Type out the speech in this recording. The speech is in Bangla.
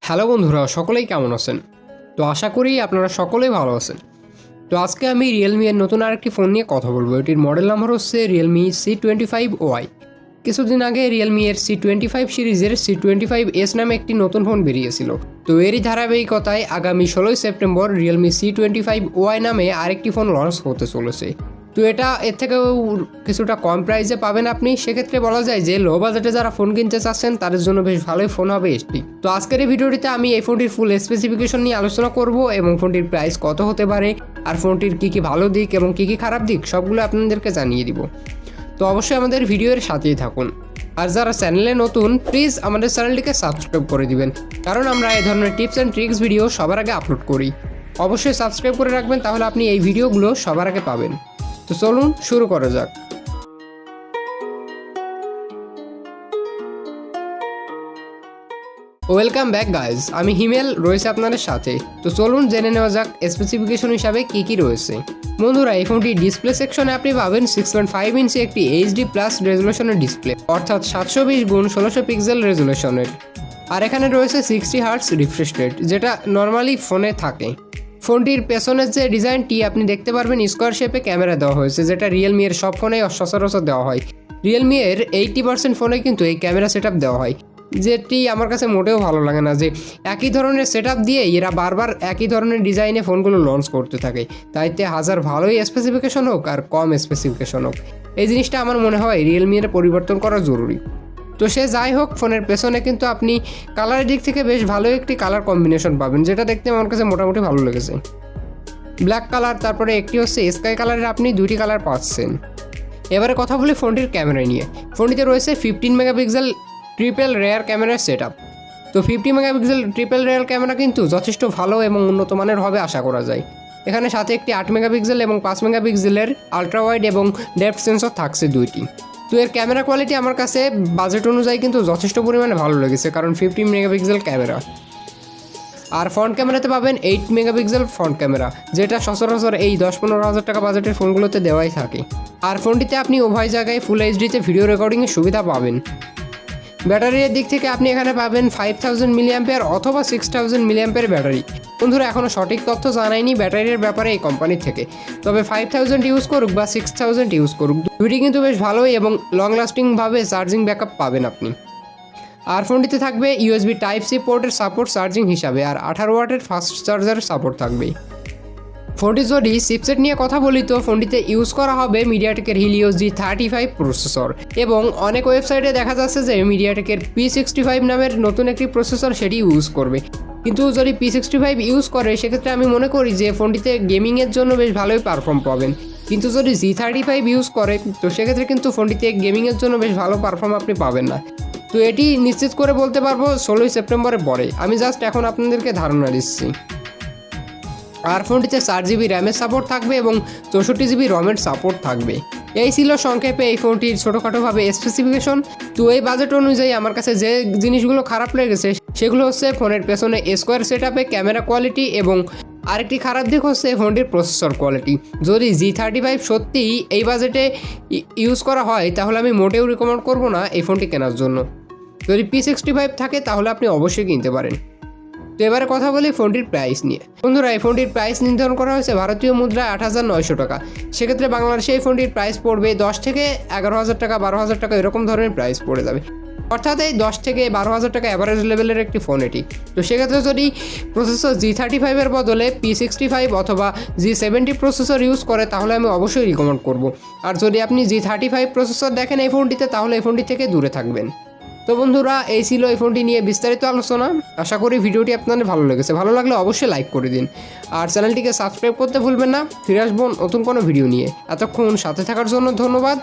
হ্যালো বন্ধুরা, সকলেই কেমন আছেন? তো আশা করি আপনারা সকলেই ভালো আছেন। তো আজকে আমি রিয়েলমি এর নতুন আরেকটি ফোন নিয়ে কথা বলবো। এটির মডেল নাম্বার হচ্ছে রিয়েলমি C25Y। কিছুদিন আগে রিয়েলমি এর C25 সিরিজের C25S নামে একটি নতুন ফোন বেরিয়েছিল। তো এরই ধারাবাহিকতায় আগামী 16 সেপ্টেম্বর রিয়েলমি C25Y নামে আরেকটি ফোন লঞ্চ হতে চলেছে। তো এটা এর থেকেও কিছুটা কম প্রাইসে পাবেন আপনি। সেক্ষেত্রে বলা যায় যে লো বাজেটে যারা ফোন কিনতে চাচ্ছেন তাদের জন্য বেশ ভালোই ফোন হবে এটি। তো আজকের এই ভিডিওটিতে আমি এই ফোনটির ফুল স্পেসিফিকেশন নিয়ে আলোচনা করব এবং ফোনটির প্রাইস কত হতে পারে, আর ফোনটির কী কী ভালো দিক এবং কী কী খারাপ দিক সবগুলো আপনাদেরকে জানিয়ে দিব। তো অবশ্যই আমাদের ভিডিওর সাথেই থাকুন। আর যারা চ্যানেলে নতুন, প্লিজ আমাদের চ্যানেলটিকে সাবস্ক্রাইব করে দিবেন, কারণ আমরা এই ধরনের টিপস অ্যান্ড ট্রিক্স ভিডিও সবার আগে আপলোড করি। অবশ্যই সাবস্ক্রাইব করে রাখবেন, তাহলে আপনি এই ভিডিওগুলো সবার আগে পাবেন। তো চলুন শুরু করা যাক। ওয়েলকাম ব্যাক গাইজ, আমি হিমেল রয়েছে আপনাদের সাথে। তো চলুন জেনে নেওয়া যাক স্পেসিফিকেশন হিসাবে কী কী রয়েছে। বন্ধুরা, এই ফোনটি ডিসপ্লে সেকশনে আপনি পাবেন 6.5 ইঞ্চি একটি HD+ রেজুলেশনের ডিসপ্লে, অর্থাৎ 720x1600 পিক্সেল রেজুলেশনের। আর এখানে রয়েছে 60 হার্টজ রিফ্রেশ রেট, যেটা নর্মালি ফোনে থাকে। ফোনটির পেছনের যে ডিজাইনটি আপনি দেখতে পারবেন স্কোয়ার শেপে ক্যামেরা দেওয়া হয়েছে, যেটা রিয়েলমি এর সব ফোনেই সচরাচর দেওয়া হয়। রিয়েলমি এর 80% ফোনে কিন্তু এই ক্যামেরা সেট দেওয়া হয়, যেটি আমার কাছে মোটেও ভালো লাগে না যে একই ধরনের সেট দিয়ে এরা বারবার একই ধরনের ডিজাইনে ফোনগুলো লঞ্চ করতে থাকে। তাইতে হাজার ভালোই স্পেসিফিকেশন হোক আর কম স্পেসিফিকেশন হোক, এই জিনিসটা আমার মনে হয় রিয়েলমি এর পরিবর্তন করা জরুরি। তো সে যাই হোক, ফোনের পেছনে কিন্তু আপনি কালারের দিক থেকে বেশ ভালো একটি কালার কম্বিনেশন পাবেন, যেটা দেখতে আমার কাছে মোটামুটি ভালো লেগেছে। ব্ল্যাক কালার, তারপরে একটি হচ্ছে স্কাই কালারের, আপনি দুইটি কালার পাচ্ছেন। এবারে কথা বলি ফোনটির ক্যামেরা নিয়ে। ফোনটিতে রয়েছে 15 মেগাপিক্সেল ট্রিপল রেয়ার ক্যামেরার সেট আপ। তো 50 মেগাপিক্সেল ট্রিপল রেয়ার ক্যামেরা কিন্তু যথেষ্ট ভালো এবং উন্নত মানের হবে আশা করা যায়। এখানে সাথে একটি 8 মেগাপিক্সেল এবং 5 মেগাপিক্সেলের আলট্রা ওয়াইড এবং ডেপথ সেন্সর থাকছে দুইটি। তো এর ক্যামেরা কোয়ালিটি আমার কাছে বাজেট অনুযায়ী কিন্তু যথেষ্ট পরিমাণে ভালো লেগেছে, কারণ 15 মেগাপিক্সেল ক্যামেরা। আর ফ্রন্ট ক্যামেরাতে পাবেন 8 মেগাপিক্সেল ফ্রন্ট ক্যামেরা, যেটা সচরাচর এই 10-15 হাজার টাকা বাজেটের ফোনগুলোতে দেওয়াই থাকে। আর ফোনটিতে আপনি উভয় জায়গায় ফুল এইচডিতে ভিডিও রেকর্ডিংয়ের সুবিধা পাবেন। ব্যাটারির দিক থেকে আপনি এখানে পাবেন 5000 মিলিঅ্যাম্পিয়ার অথবা 6000 মিলিঅ্যাম্পিয়ার ব্যাটারি। বন্ধুরা, এখনও সঠিক তথ্য জানায়নি ব্যাটারির ব্যাপারে এই কোম্পানির থেকে, তবে 5000 ইউজ করুক বা 6000 ইউজ করুক, দুইটি কিন্তু বেশ ভালোই এবং লং লাস্টিংভাবে চার্জিং ব্যাকআপ পাবেন আপনি। আর ফোনটিতে থাকবে USB Type-C পোর্টের সাপোর্ট চার্জিং হিসাবে, আর 18 ওয়াটের ফাস্ট চার্জারের সাপোর্ট থাকবে। ফোনটি যদি চিপসেট নিয়ে কথা বলি, তো ফোনটিতে ইউজ করা হবে মিডিয়াটেকের Helio G35 প্রসেসর, এবং অনেক ওয়েবসাইটে দেখা যাচ্ছে যে মিডিয়াটেকের P65 নামের নতুন একটি প্রসেসর সেটি ইউজ করবে। কিন্তু যদি P65 ইউজ করে, সেক্ষেত্রে আমি মনে করি যে ফোনটিতে গেমিংয়ের জন্য বেশ ভালোই পারফর্ম পাবেন। কিন্তু যদি G35 ইউজ করে, তো সেক্ষেত্রে কিন্তু ফোনটিতে গেমিংয়ের জন্য বেশ ভালো পারফর্ম আপনি পাবেন না। তো এটি নিশ্চিত করে বলতে পারবো 16 সেপ্টেম্বরের পরে। আমি জাস্ট এখন আপনাদেরকে ধারণা দিচ্ছি। আর ফোনটিতে 4GB র্যামের সাপোর্ট থাকবে এবং 64GB রমের সাপোর্ট থাকবে। এই ছিল সংক্ষেপে এই ফোনটির ছোটোখাটোভাবে স্পেসিফিকেশন। তো এই বাজেট অনুযায়ী আমার কাছে যে জিনিসগুলো খারাপ লেগেছে সেগুলো হচ্ছে ফোনের পেছনে স্কোয়ার সেট আপে ক্যামেরা কোয়ালিটি, এবং আরেকটি খারাপ দিক হচ্ছে ফোনটির প্রসেসর কোয়ালিটি। যদি G35 সত্যিই এই বাজেটে ইউজ করা হয়, তাহলে আমি মোটেও রিকমেন্ড করবো না এই ফোনটি কেনার জন্য। যদি P65 থাকে তাহলে আপনি অবশ্যই কিনতে পারেন। তো এবারে কথা বলি ফোনটির প্রাইস নিয়ে। বন্ধুরা, এই ফোনটির প্রাইস নির্ধারণ করা হয়েছে ভারতীয় মুদ্রায় 8,900 টাকা। সেক্ষেত্রে বাংলাদেশে এই ফোনটির প্রাইস পড়বে 10 থেকে 11,000 টাকা, 12,000 টাকা এরকম ধরনের প্রাইস পড়ে যাবে। অর্থাৎ এই 10 থেকে 12,000 টাকা অ্যাভারেজ লেভেলের একটি ফোন এটি। তো সেক্ষেত্রে যদি প্রসেসর G35 এর বদলে P65 অথবা G70 প্রসেসর ইউজ করে, তাহলে আমি অবশ্যই রিকমেন্ড করব। আর যদি আপনি G35 প্রসেসর দেখেন এই ফোনটিতে, তাহলে এই ফোনটি থেকে দূরে থাকবেন। তো বন্ধুরা, এই ছিল এই ফোনটি নিয়ে বিস্তারিত আলোচনা। আশা করি ভিডিওটি আপনাদের ভালো লেগেছে। ভালো লাগলে অবশ্যই লাইক করে দিন, আর চ্যানেলটিকে সাবস্ক্রাইব করতে ভুলবেন না। ফিরে আসবো নতুন কোনো ভিডিও নিয়ে। এতক্ষণ সাথে থাকার জন্য ধন্যবাদ।